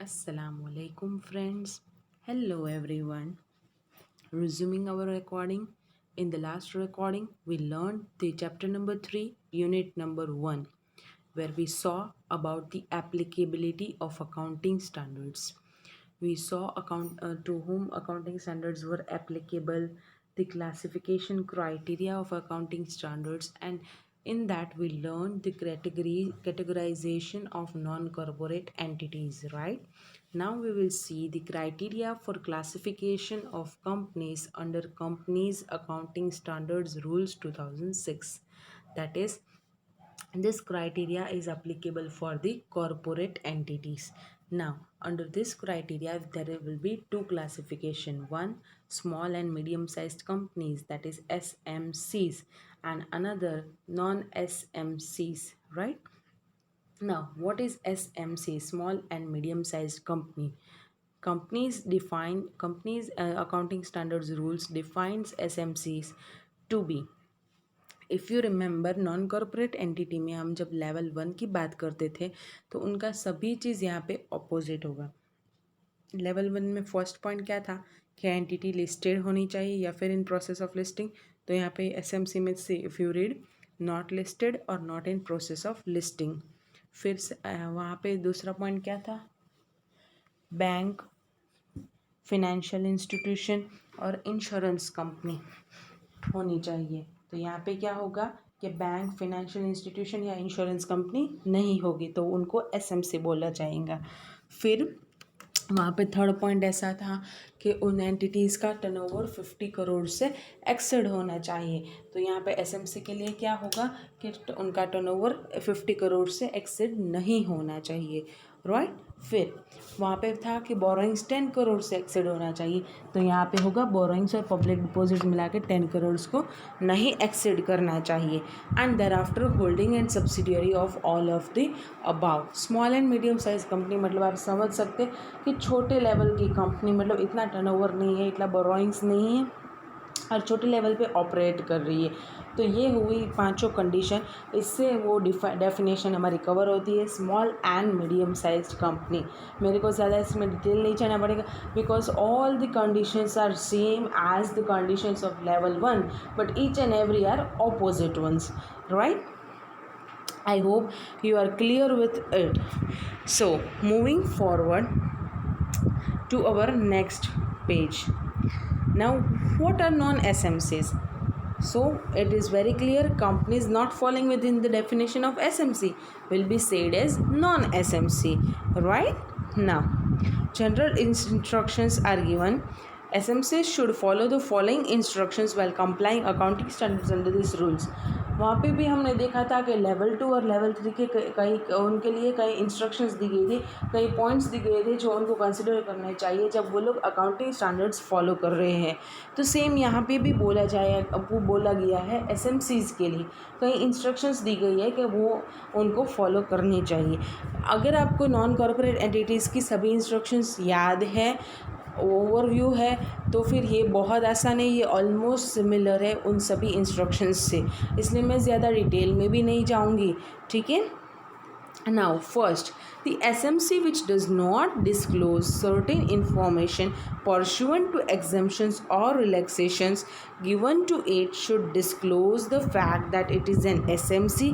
Assalamualaikum friends. Hello everyone. Resuming our recording. In the last recording, we learned the chapter number 3, unit number 1, where we saw about the applicability of accounting standards. We saw to whom accounting standards were applicable, the classification criteria of accounting standards, and in that we learned the categorization of non-corporate entities, right? Now we will see the criteria for classification of companies under Companies Accounting Standards Rules 2006. That is, this criteria is applicable for the corporate entities. Now, under this criteria, there will be two classification. One, small and medium-sized companies, that is SMCs, and another non-SMCs, right? Now, what is SMC, small and medium-sized company? Companies accounting standards rules defines SMCs to be, if यू remember non corporate entity में हम जब level 1 की बात करते थे तो उनका सभी चीज़ यहाँ पे ऑपोजिट होगा. लेवल 1 में फर्स्ट पॉइंट क्या था कि एंटिटी लिस्टेड होनी चाहिए या फिर इन प्रोसेस ऑफ लिस्टिंग. तो यहाँ पे एसएमसी में से if you read not listed और not in process of listing. फिर से वहाँ पे दूसरा पॉइंट क्या था, बैंक, फिनेंशियल इंस्टीट्यूशन और इंश्योरेंस कंपनी होनी चाहिए. तो यहाँ पे क्या होगा कि बैंक, फिनेंशियल इंस्टीट्यूशन या इंश्योरेंस कंपनी नहीं होगी तो उनको एसएमसी बोला जाएगा. फिर वहाँ पे थर्ड पॉइंट ऐसा था कि उन एंटिटीज़ का टर्नओवर 50 करोड़ से एक्सेड होना चाहिए. तो यहाँ पे एसएमसी के लिए क्या होगा कि उनका टर्नओवर 50 करोड़ से एक्सेड नहीं होना चाहिए, राइट. फिर वहाँ पे था कि बोरोइंग्स 10 करोड़ से एक्सेड होना चाहिए. तो यहाँ पे होगा बोरोइंग्स और पब्लिक डिपॉजिट मिला के 10 करोड़ को नहीं एक्सेड करना चाहिए. And thereafter holding and subsidiary of all of the above. Small and medium size company मतलब आप समझ सकते कि छोटे लेवल की कंपनी, मतलब इतना टर्नओवर नहीं है, इतना बोरोइंग्स नहीं है और छोटे लेवल पे ऑपरेट कर रही है. तो ये हुई पांचों कंडीशन. इससे वो डेफिनेशन हमारी कवर होती है small and medium sized company. मेरे को ज़्यादा इसमें डिटेल नहीं जाना पड़ेगा because all the conditions are same as the conditions of level 1 but each and every are opposite ones, right. I hope you are clear with it. So moving forward to our next page. Now, what are non-SMCs? So it is very clear, companies not falling within the definition of SMC will be said as non-SMC, right? Now, general instructions are given. SMCs should follow the following instructions while complying accounting standards under these rules. वहाँ पे भी हमने देखा था कि level 2 और level 3 के कई उनके लिए कई इंस्ट्रक्शंस दी गई थी, कई पॉइंट्स दी गए थे जो उनको कंसिडर करने चाहिए जब वो लोग अकाउंटिंग स्टैंडर्ड्स फॉलो कर रहे हैं. तो सेम यहाँ पे भी बोला गया है एसएमसीज़ के लिए कई इंस्ट्रक्शंस दी गई है कि वो उनको फॉलो करनी चाहिए. अगर आपको नॉन कॉर्पोरेट एंटिटीज़ की सभी इंस्ट्रक्शंस याद है, ओवरव्यू है, तो फिर ये बहुत आसान है, ये ऑलमोस्ट सिमिलर है उन सभी इंस्ट्रक्शंस से, इसलिए मैं ज़्यादा डिटेल में भी नहीं जाऊंगी, ठीक है. Now first, the SMC which does not disclose certain information pursuant to exemptions or relaxations given to it should disclose the fact that it is an SMC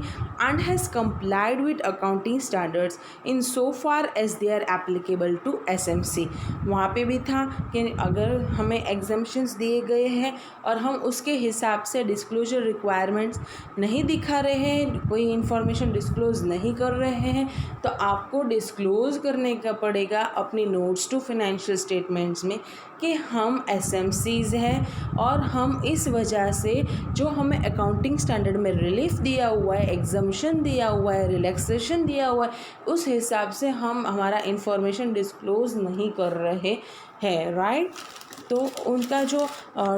and has complied with accounting standards in so far as they are applicable to SMC. वहाँ पे भी था कि अगर हमें exemptions दिए गए हैं और हम उसके हिसाब से disclosure requirements नहीं दिखा रहे हैं, कोई information disclose नहीं कर रहे हैं, तो आपको डिस्क्लोज़ करने का पड़ेगा अपनी नोट्स टू फाइनेंशियल स्टेटमेंट्स में कि हम एसएमसीज़ हैं और हम इस वजह से जो हमें अकाउंटिंग स्टैंडर्ड में रिलीफ दिया हुआ है, एग्जम्पशन दिया हुआ है, रिलैक्सेशन दिया हुआ है, उस हिसाब से हम हमारा इंफॉर्मेशन डिस्क्लोज़ नहीं कर रहे हैं, राइट. तो उनका जो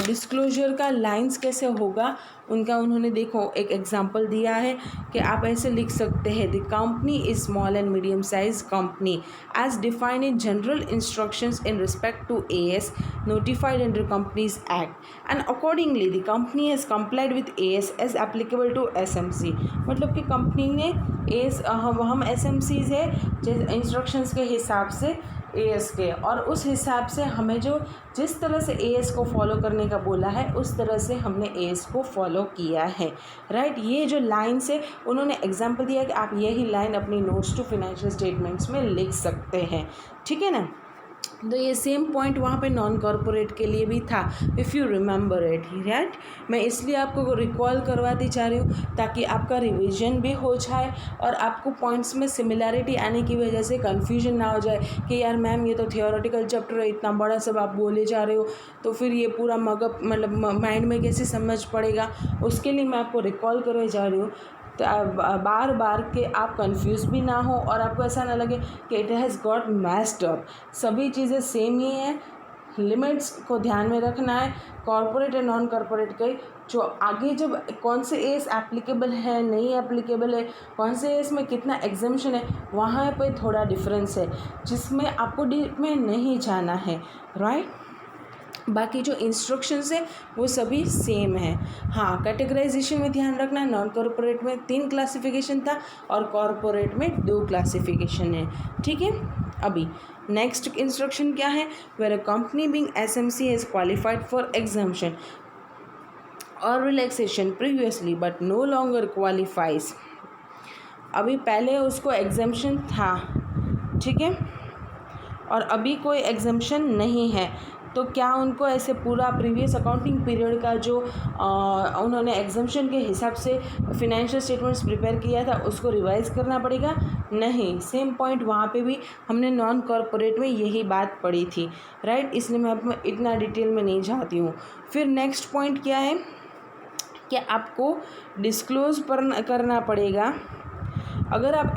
डिस्क्लोजर का लाइंस कैसे होगा उनका उन्होंने देखो एक एग्जांपल दिया है कि आप ऐसे लिख सकते हैं, the company is small and medium size company as defined in general instructions in respect to AS notified under companies act and accordingly the company has complied with AS as applicable to SMC. मतलब कि company ने S हम एसएमसीज है जैसे instructions के हिसाब से as के, और उस हिसाब से हमें जिस तरह से एएस को फॉलो करने का बोला है उस तरह से हमने एएस को फॉलो किया है, राइट। ये जो लाइन से उन्होंने एग्जांपल दिया कि आप यही लाइन अपनी नोट्स टू फाइनेंशियल स्टेटमेंट्स में लिख सकते हैं, ठीक है ना। तो ये सेम पॉइंट वहाँ पे नॉन कॉरपोरेट के लिए भी था, इफ़ यू रिमेंबर इट, राइट। मैं इसलिए आपको रिकॉल करवाती चाह रही हूँ ताकि आपका रिवीजन भी हो जाए और आपको पॉइंट्स में सिमिलैरिटी आने की वजह से कन्फ्यूजन ना हो जाए कि यार मैम ये तो थियोरेटिकल चैप्टर है, इतना बड़ा सब आप बोले जा रहे हो, तो फिर ये पूरा मगअप मतलब माइंड में कैसे समझ पड़ेगा। उसके लिए मैं आपको रिकॉल करवाई जा रही हूँ, तो बार बार के आप कंफ्यूज भी ना हो और आपको ऐसा ना लगे कि it has got messed up. सभी चीज़ें सेम ही हैं, लिमिट्स को ध्यान में रखना है। कॉरपोरेट और नॉन कॉरपोरेट के जो आगे जब कौन से एस एप्लीकेबल है, नहीं एप्लीकेबल है, कौन से एस में कितना एग्जाम्शन है, वहाँ पे थोड़ा डिफरेंस है जिसमें आपको डीप में नहीं जाना है, राइट। बाकी जो इंस्ट्रक्शंस है वो सभी सेम है। हाँ, कैटेगराइजेशन में ध्यान रखना, नॉन कॉरपोरेट में 3 क्लासिफिकेशन था और कॉरपोरेट में 2 क्लासिफिकेशन है, ठीक है। अभी नेक्स्ट इंस्ट्रक्शन क्या है, where a company being SMC has qualified for exemption और relaxation previously but no longer qualifies. अभी पहले उसको एग्जाम्शन था, ठीक है, और अभी कोई एग्जाम्शन नहीं है, तो क्या उनको ऐसे पूरा प्रीवियस अकाउंटिंग पीरियड का जो उन्होंने एग्जाम्शन के हिसाब से फिनेंशियल स्टेटमेंट्स प्रिपेयर किया था उसको रिवाइज करना पड़ेगा? नहीं, सेम पॉइंट वहाँ पे भी हमने नॉन कॉरपोरेट में यही बात पढ़ी थी, राइट। इसलिए मैं अब इतना डिटेल में नहीं जाती हूँ। फिर नेक्स्ट पॉइंट क्या है कि आपको डिस्क्लोज करना पड़ेगा अगर आप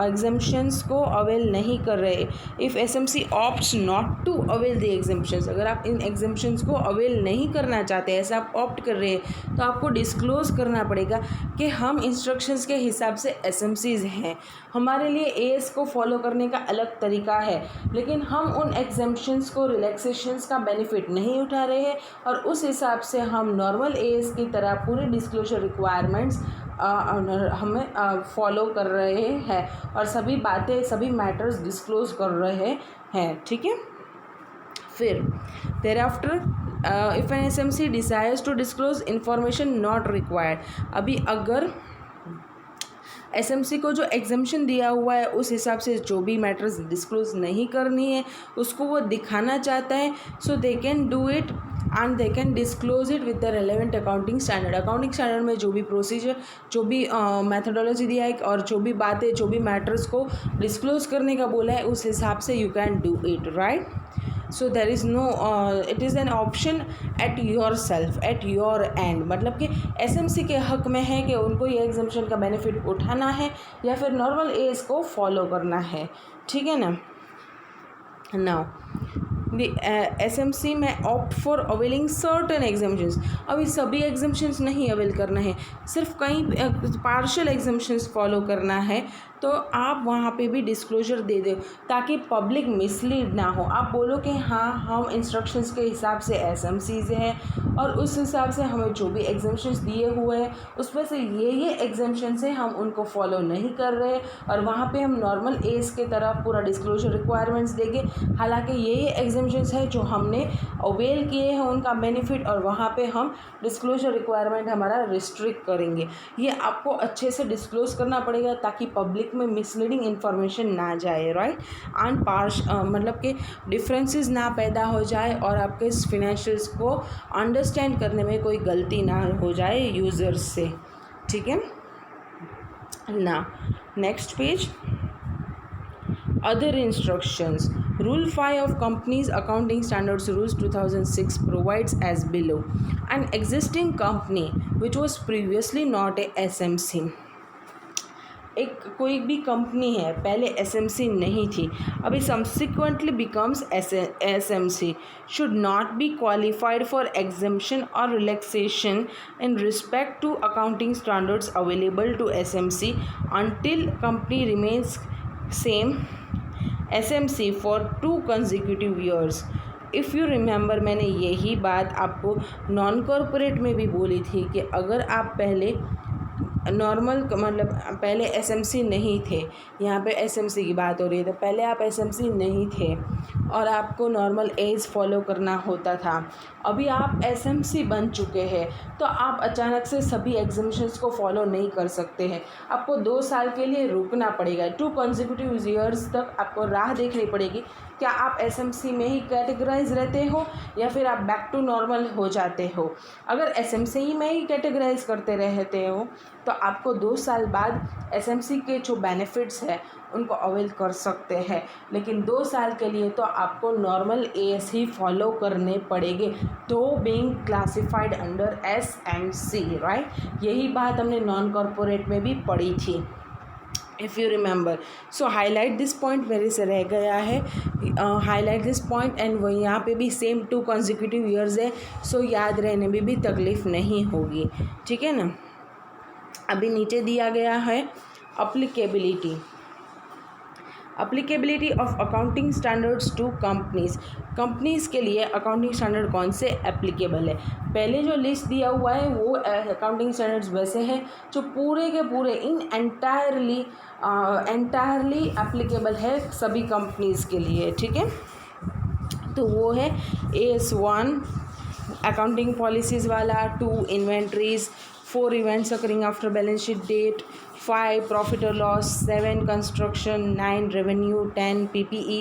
एग्जाम्शंस को अवेल नहीं कर रहे। If SMC opts not to avail the exemptions, अगर आप इन एग्जाम्शंस को अवेल नहीं करना चाहते, ऐसा आप ऑप्ट कर रहे हैं, तो आपको डिस्क्लोज करना पड़ेगा कि हम इंस्ट्रक्शंस के हिसाब से एसएमसीज हैं, हमारे लिए एएस को फॉलो करने का अलग तरीका है, लेकिन हम उन एग्जाम्शंस को, रिलैक्सेशंस का बेनिफिट नहीं उठा रहे हैं और उस हिसाब से हम नॉर्मल एएस की तरह पूरे डिस्क्लोजर रिक्वायरमेंट्स हमें फॉलो कर रहे हैं और सभी बातें, सभी मैटर्स डिस्क्लोज कर रहे हैं, ठीक है। फिर thereafter if an SMC desires to disclose information not required, अभी अगर एसएमसी को जो एग्जाम्शन दिया हुआ है उस हिसाब से जो भी मैटर्स डिस्क्लोज नहीं करनी है उसको वो दिखाना चाहता है, so they can do it and they can disclose it with the relevant accounting standard. Accounting standard में जो भी प्रोसीजर, जो भी मैथडोलॉजी दिया है और जो भी बातें, जो भी मैटर्स को डिस्क्लोज करने का बोला है उस हिसाब से you can do it, right. So there is no, it is an option at your self, at your end, मतलब कि एसएमसी के हक में है कि उनको ये एग्जाम्शन का बेनिफिट उठाना है या फिर नॉर्मल एज को फॉलो करना है, ठीक है ना। नाउ एसएमसी में opt for availing certain exemptions, अभी सभी एग्जाम्शंस नहीं अवेल करना है, सिर्फ कई पार्शियल एग्जाम्शंस फॉलो करना है, तो आप वहाँ पे भी डिस्क्लोजर दे दो ताकि पब्लिक मिसलीड ना हो। आप बोलो कि हाँ, हम इंस्ट्रक्शंस के हिसाब से एसएमसीज हैं और उस हिसाब से हमें जो भी एग्जाम्शंस दिए हुए हैं उसमें से ये एग्जाम्शंस हैं, हम उनको फॉलो नहीं कर रहे और वहाँ पे हम नॉर्मल एज के तरह पूरा डिस्क्लोजर रिक्वायरमेंट्स देंगे, हालांकि ये एग्जाम्शंस है जो हमने अवेल किए हैं उनका बेनिफिट और वहाँ पे हम डिस्क्लोजर रिक्वायरमेंट हमारा रिस्ट्रिक्ट करेंगे। ये आपको अच्छे से डिस्क्लोज करना पड़ेगा ताकि पब्लिक में मिसलीडिंग इन्फॉर्मेशन ना जाए, राइट, एंड मतलब कि डिफरेंसेस ना पैदा हो जाए और आपके फिनेंशियल्स को अंडरस्टैंड करने में कोई गलती ना हो जाए यूज़र्स से, ठीक है ना। Next page, other instructions. Rule 5 of Companies Accounting Standards Rules 2006 provides as below. An existing company which was previously not a SMC, एक कोई भी कंपनी है पहले एसएमसी नहीं थी, अभी subsequently becomes SMC, should not be qualified for exemption और relaxation in respect to accounting standards available to SMC until company remains same SMC for 2 consecutive years। इफ़ यू रिमेंबर, मैंने यही बात आपको नॉन कॉरपोरेट में भी बोली थी कि अगर आप पहले नॉर्मल मतलब पहले एसएमसी नहीं थे, यहाँ पे एसएमसी की बात हो रही है, तो पहले आप एसएमसी नहीं थे और आपको नॉर्मल एज फॉलो करना होता था। अभी आप एसएमसी बन चुके हैं तो आप अचानक से सभी एग्जामिशंस को फॉलो नहीं कर सकते हैं। आपको 2 साल के लिए रुकना पड़ेगा, 2 कंसेक्यूटिव ईयर्स तक आपको राह देखनी पड़ेगी। क्या आप एसएमसी में ही कैटेगराइज रहते हो या फिर आप बैक टू नॉर्मल हो जाते हो। अगर एसएमसी में ही कैटेगराइज करते रहते हो तो आपको 2 साल बाद एसएमसी के जो बेनिफिट्स है उनको अवेल कर सकते हैं, लेकिन 2 साल के लिए तो आपको नॉर्मल एएस ही फॉलो करने पड़ेंगे, तो being classified under SMC, right. यही बात हमने नॉन कॉर्पोरेट में भी पढ़ी थी, इफ़ यू remember. So highlight this point मेरे से रह गया है, हाईलाइट दिस पॉइंट एंड वो यहाँ पे भी सेम 2 कंसेक्यूटिव ईयर्स है, सो याद रहने में भी तकलीफ़ नहीं होगी, ठीक है ना। अभी नीचे दिया गया है applicability of accounting standards to companies के लिए अकाउंटिंग स्टैंडर्ड कौन से एप्लीकेबल है। पहले जो लिस्ट दिया हुआ है वो अकाउंटिंग स्टैंडर्ड्स वैसे हैं जो पूरे के पूरे एंटायरली एप्लीकेबल है सभी कंपनीज़ के लिए, ठीक है। तो वो है AS1 अकाउंटिंग पॉलिसीज़ वाला, 2 inventories, 4 events occurring after balance sheet date, 5 profit or loss, 7 construction, 9 revenue, 10 PPE,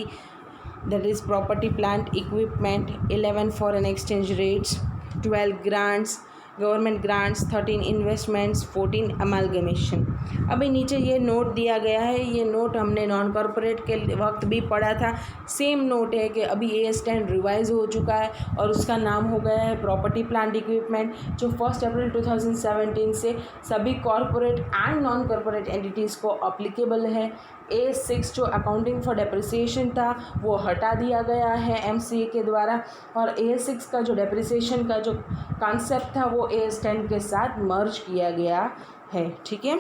that is property plant equipment, 11 foreign exchange rates, 12 grants, government grants, 13 investments, 14 amalgamation. अभी नीचे ये नोट दिया गया है, ये नोट हमने non corporate के वक्त भी पढ़ा था, सेम नोट है कि अभी AS10 रिवाइज हो चुका है और उसका नाम हो गया है प्रॉपर्टी प्लांट इक्विपमेंट, जो 1 अप्रैल 2017 से सभी corporate and non corporate entities को अप्लीकेबल है। AS6 जो अकाउंटिंग फॉर डेप्रिसिएशन था वो हटा दिया गया है MCA के द्वारा, और AS6 का जो डेप्रिसिएशन का जो कॉन्सेप्ट था वो AS10 के साथ मर्ज किया गया है, ठीक है।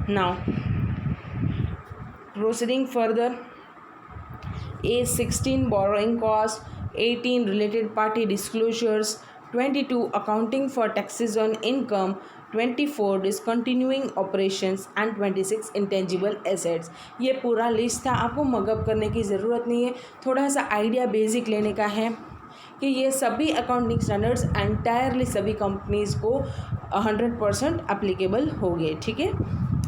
Now proceeding further, A16 borrowing cost, 18 related party disclosures, 22 accounting for taxes on income, 24 discontinuing operations and 26 intangible assets. ये पूरा लिस्ट था, आपको मगअप करने की ज़रूरत नहीं है, थोड़ा सा आइडिया बेसिक लेने का है कि ये सभी अकाउंटिंग स्टैंडर्ड्स एंटायरली सभी कंपनीज़ को 100% एप्लीकेबल हो गए, ठीक है।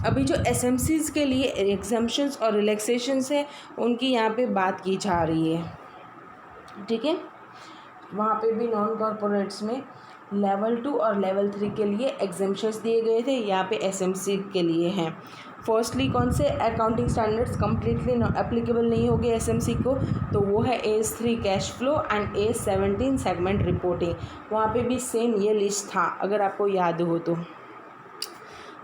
अभी जो एसएमसीज़ के लिए एग्जम्पशंस और रिलैक्सेशंस है उनकी यहाँ पे बात की जा रही है, ठीक है। वहाँ पे भी नॉन कॉर्पोरेट्स में लेवल 2 और लेवल 3 के लिए एग्जम्पशंस दिए गए थे, यहाँ पे एसएमसी के लिए हैं। फर्स्टली कौन से अकाउंटिंग स्टैंडर्ड्स कम्प्लीटली एप्लीकेबल नहीं होंगे एसएमसी को, तो वो है AS3 cash flow and AS17 segment reporting. वहाँ पे भी सेम ये लिस्ट था अगर आपको याद हो तो।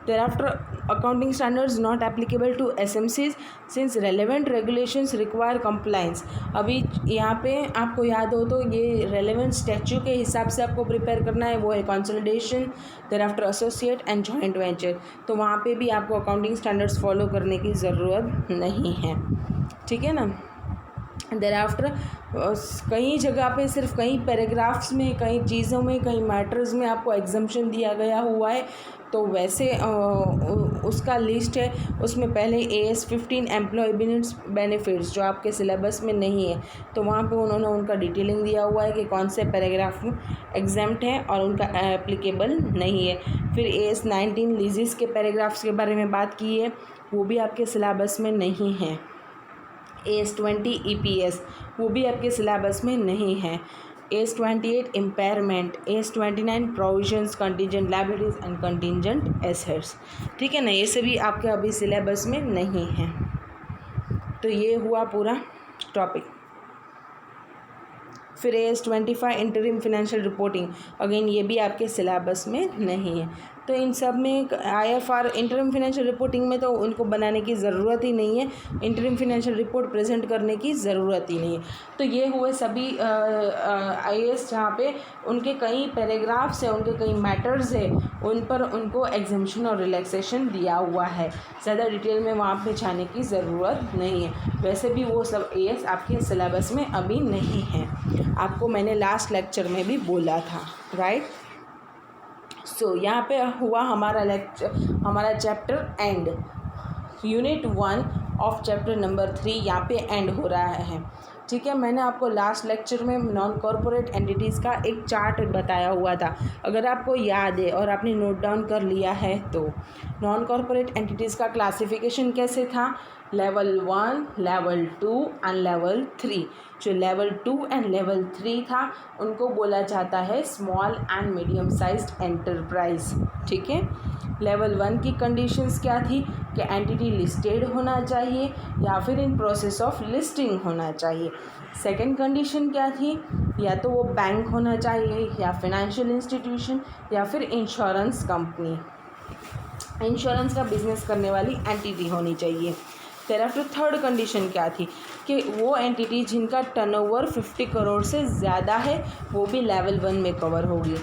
Thereafter, accounting standards not applicable to SMCs since relevant regulations require compliance। अभी यहाँ पे आपको याद हो तो ये रेलेवेंट स्टैच्यू के हिसाब से आपको प्रिपेयर करना है, वो है consolidation, thereafter associate and joint venture. तो वहाँ पे भी आपको अकाउंटिंग स्टैंडर्ड्स फॉलो करने की ज़रूरत नहीं है, ठीक है ना। thereafter कई जगह पे सिर्फ कई पैराग्राफ्स में, कई चीज़ों में, कई मैटर्स में आपको एग्जम्पशन दिया गया हुआ है, तो वैसे उसका लिस्ट है। उसमें पहले AS15 एम्प्लॉय बेनिफिट्स जो आपके सिलेबस में नहीं है, तो वहाँ पे उन्होंने उनका डिटेलिंग दिया हुआ है कि कौन से पैराग्राफ एग्जाम्प्ट हैं और उनका एप्लीकेबल नहीं है। फिर AS19 लीजेस के पैराग्राफ्स के बारे में बात की है, वो भी आपके सिलेबस में नहीं है। AS20 EPS वो भी आपके सिलेबस में नहीं है। AS28 impairment, AS29 provisions, contingent liabilities and contingent assets, ठीक है ना। ये सभी आपके अभी सिलेबस में नहीं है। तो ये हुआ पूरा टॉपिक। फिर AS25 interim financial reporting, again ये भी आपके सिलेबस में नहीं है। तो इन सब में IFR इंटरिम फाइनेंशियल रिपोर्टिंग में तो उनको बनाने की ज़रूरत ही नहीं है, इंटरिम फाइनेंशियल रिपोर्ट प्रेजेंट करने की ज़रूरत ही नहीं है। तो ये हुए सभी IAS जहाँ पे उनके कई पैराग्राफ्स हैं, उनके कई मैटर्स है, उन पर उनको एग्जम्पशन और रिलैक्सेशन दिया हुआ है। ज़्यादा डिटेल में वहाँ पे जाने की ज़रूरत नहीं है। वैसे भी वो सब AS आपके सिलेबस में अभी नहीं है, आपको मैंने लास्ट लेक्चर में भी बोला था, राइट। यहाँ पे हुआ हमारा chapter and. Unit 1 of chapter number 3 यहाँ पे एंड हो रहा है। ठीक है, मैंने आपको लास्ट लेक्चर में नॉन कॉरपोरेट एंटिटीज़ का एक चार्ट बताया हुआ था। अगर आपको याद है और आपने नोट डाउन कर लिया है तो नॉन कॉरपोरेट एंटिटीज़ का क्लासिफिकेशन कैसे था, लेवल 1, लेवल 2 एंड लेवल 3। जो लेवल 2 एंड लेवल 3 था उनको बोला जाता है small and medium sized enterprise. ठीक है, लेवल 1 की कंडीशंस क्या थी कि एंटिटी लिस्टेड होना चाहिए या फिर इन प्रोसेस ऑफ लिस्टिंग होना चाहिए। सेकंड कंडीशन क्या थी, या तो वो बैंक होना चाहिए या फिनेंशियल इंस्टीट्यूशन या फिर इंश्योरेंस कंपनी, इंश्योरेंस का बिजनेस करने वाली एंटिटी होनी चाहिए। thereafter थर्ड कंडीशन क्या थी कि वो एंटिटी जिनका टर्नओवर 50 करोड़ से ज़्यादा है वो भी लेवल 1 में कवर होगी।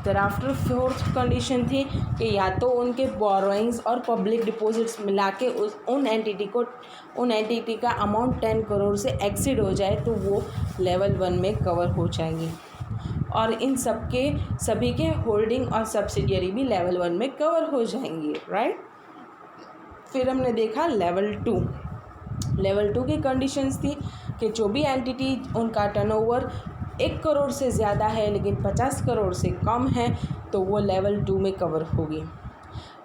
thereafter फोर्थ कंडीशन थी कि या तो उनके बोरोइंग्स और पब्लिक डिपॉजिट्स मिला के उन एंटिटी का अमाउंट 10 करोड़ से एक्सीड हो जाए तो वो लेवल 1 में कवर हो जाएंगी, और इन सभी के होल्डिंग और सब्सिडियरी भी लेवल 1 में कवर हो जाएंगी। राइट, फिर हमने देखा लेवल 2 की कंडीशंस थी कि जो भी एंटिटी उनका टर्नओवर 1 करोड़ से ज़्यादा है लेकिन 50 करोड़ से कम है तो वो लेवल 2 में कवर होगी,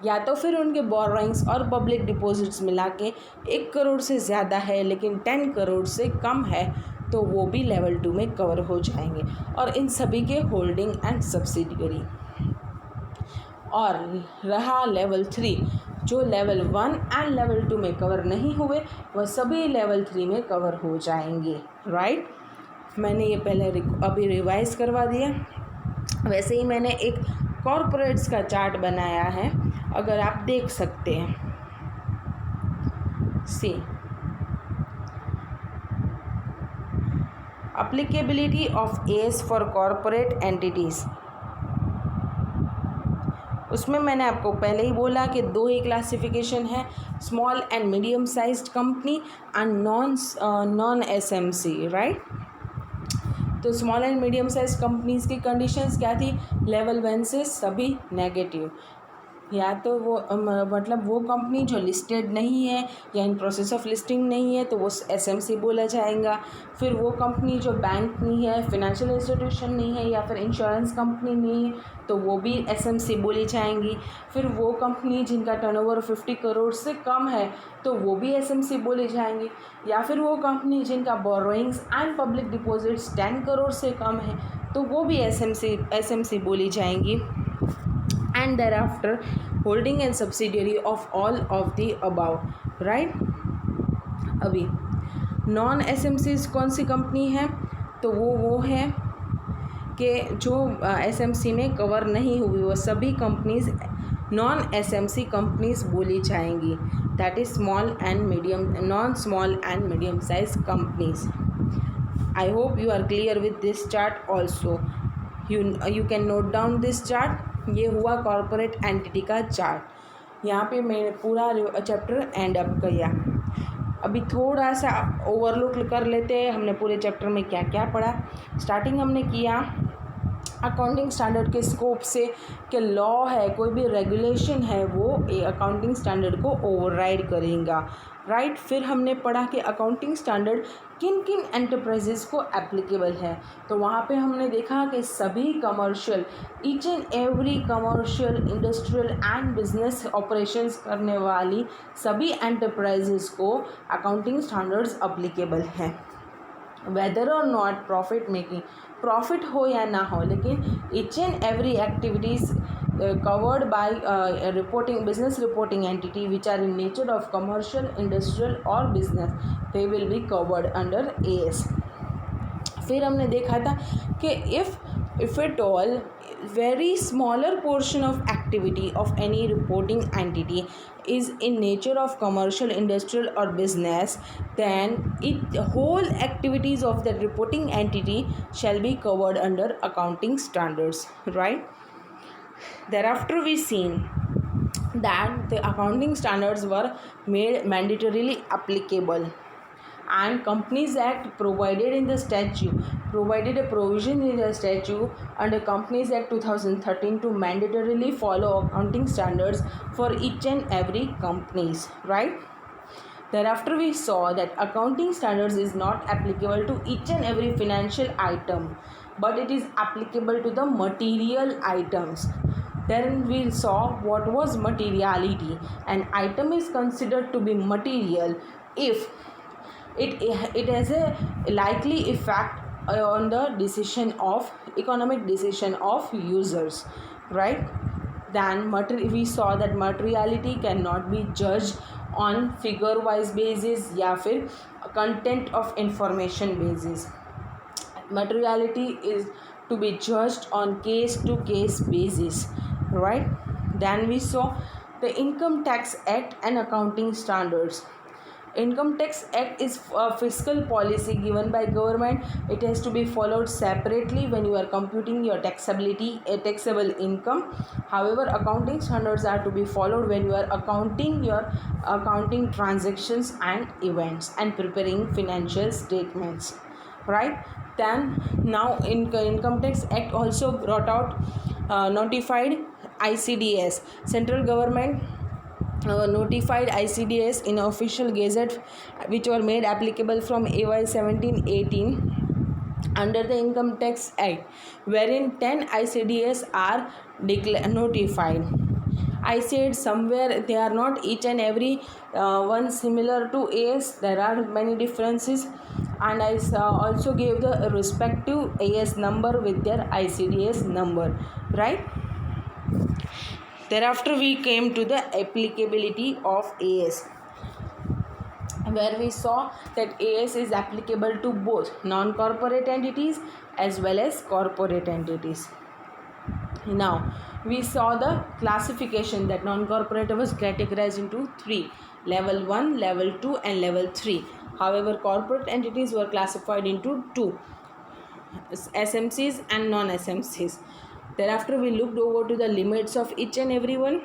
या तो फिर उनके बोरोइंग्स और पब्लिक डिपॉजिट्स मिला के 1 करोड़ से ज़्यादा है लेकिन 10 करोड़ से कम है तो वो भी लेवल 2 में कवर हो जाएंगे, और इन सभी के होल्डिंग एंड सब्सिडियरी। और रहा लेवल 3, जो लेवल 1 एंड लेवल 2 में कवर नहीं हुए वह सभी लेवल 3 में कवर हो जाएंगे। राइट, मैंने ये पहले अभी रिवाइज करवा दिया। वैसे ही मैंने एक कॉरपोरेट्स का चार्ट बनाया है, अगर आप देख सकते हैं। See applicability of AS for corporate entities, उसमें मैंने आपको पहले ही बोला कि 2 ही क्लासिफिकेशन है, small and medium sized company and non SMC. Right, तो small and medium size companies की कंडीशंस क्या थी, लेवल 1 से सभी नेगेटिव, या तो वो मतलब वो कंपनी जो लिस्टेड नहीं है या इन प्रोसेस ऑफ लिस्टिंग नहीं है तो वो एसएमसी बोला जाएगा। फिर वो कंपनी जो बैंक नहीं है, फिनेंशियल इंस्टीट्यूशन नहीं है या फिर इंश्योरेंस कंपनी नहीं है तो वो भी एसएमसी बोली जाएंगी। फिर वो कंपनी जिनका टर्नओवर 50 करोड़ से कम है तो वो भी एसएमसी बोली जाएंगी, या फिर वो कंपनी जिनका borrowings and public deposits 10 crore से कम है तो वो भी एसएमसी बोली जाएंगी। and thereafter holding and subsidiary of all of the above. right, अभी नॉन एसएमसीज कौन सी कंपनी है, तो वो है कि जो एसएमसी में कवर नहीं हुई वो सभी कंपनीज नॉन एसएमसी कंपनीज बोली जाएंगी, that is non small and medium size companies. I hope you are clear with this chart also. You can note down this chart. ये हुआ कॉरपोरेट एंटिटी का चार्ट। यहाँ पे मैंने पूरा चैप्टर एंड अप किया। अभी थोड़ा सा ओवरलुक कर लेते हैं हमने पूरे चैप्टर में क्या क्या पढ़ा। स्टार्टिंग हमने किया अकाउंटिंग स्टैंडर्ड के स्कोप से कि लॉ है, कोई भी रेगुलेशन है वो अकाउंटिंग स्टैंडर्ड को ओवरराइड करेगा। राइट, फिर हमने पढ़ा कि अकाउंटिंग स्टैंडर्ड किन किन एंटरप्राइजेज़ को एप्लीकेबल है, तो वहाँ पे हमने देखा कि सभी commercial, each and every commercial, industrial and business operations करने वाली सभी एंटरप्राइजेज़ को अकाउंटिंग स्टैंडर्ड्स एप्लीकेबल हैं। वेदर और नॉट प्रॉफिट मेकिंग, प्रॉफिट हो या ना हो, लेकिन each and every activities covered by business reporting entity which are in nature of commercial, industrial or business, they will be covered under AS। फिर हमने देखा था कि if at all very smaller portion of activity of any reporting entity is in nature of commercial, industrial or business, then whole activities of the reporting entity shall be covered under accounting standards, right? Thereafter we seen that the accounting standards were made mandatorily applicable, And Companies Act provided a provision in the statute under Companies Act 2013 to mandatorily follow accounting standards for each and every companies, right? Thereafter, we saw that accounting standards is not applicable to each and every financial item, but it is applicable to the material items. Then we saw what was materiality. An item is considered to be material if it has a likely effect on the economic decision of users, right? Then we saw that materiality cannot be judged on figure wise basis या फिर content of information basis. Materiality is to be judged on case to case basis, right? Then we saw the Income Tax Act and accounting standards. Income Tax Act is a fiscal policy given by government. It has to be followed separately when you are computing your taxable income. However, accounting standards are to be followed when you are accounting your accounting transactions and events and preparing financial statements, right? Then now Income Tax Act also brought out notified ICDS. Central government notified ICDS in official gazette, which were made applicable from AY 1718 under the Income Tax Act, wherein 10 ICDS are notified. I said somewhere they are not each and every one similar to AS. There are many differences, and I also gave the respective AS number with their ICDS number, right? Thereafter, we came to the applicability of AS, where we saw that AS is applicable to both non-corporate entities as well as corporate entities. Now, we saw the classification that non-corporate was categorized into 3: level 1, level 2 and level 3. However, corporate entities were classified into 2: SMCs and non-SMCs. Thereafter, we looked over to the limits of each and every one,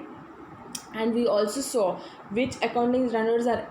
and we also saw which accounting standards are